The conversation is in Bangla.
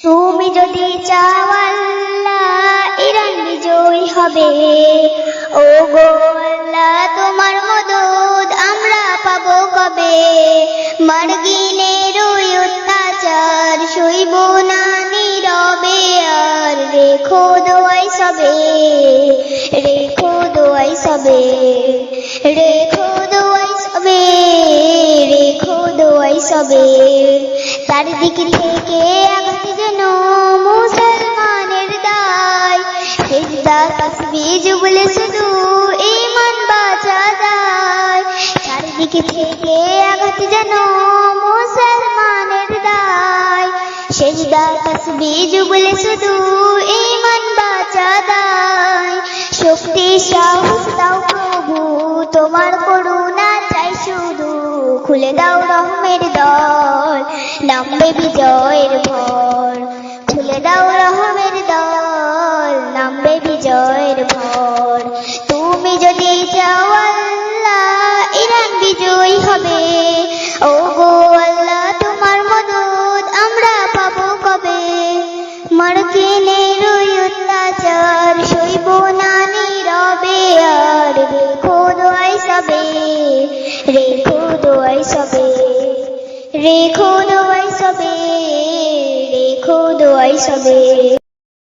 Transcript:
তুমি যদি চাও আল্লাহ ইরান বিজয়ী হবে, ও গো আল্লাহ তোমার মদদ আমরা পাবো কবে। মার্গিনের ওই অত্যাচার সইব না নীরবে, আর রেখো দোয়াই সবে, রেখো দোয়াই সবে, রেখো দোয়াই সবে, রেখো দোয়াই সবে। চারিদিক থেকে আঘাত যেন মুসলমানের দায়, সিজদা তাসবিহ জুবলে শুধু ঈমান বাঁচা যায়। চারিদিক থেকে আঘাত যেন মুসলমানের দায়, সিজদা তাসবিহ জুবলে শুধু ঈমান বাঁচা যায়। শক্তি সাহস দাও প্রভু তোমার করুণা চাই শুধু, খুলে দাও রহমের দল নামবে বিজয়ের ভর, খুলে দাও রহমের দল নামবে বিজয়ের ভর। তুমি যদি চাও আল্লাহ ইরান বিজয়ী হবে, ও গো আল্লাহ তোমার মদদ আমরা পাবো কবে। মার্কিনের ওই অত্যাচার সইব না নীরবে, আর রেখো দোয়াই সবে, রেখো দোয়াই সবে, রেখো দোয়াই সবে, রেখো দোয়াই সবে।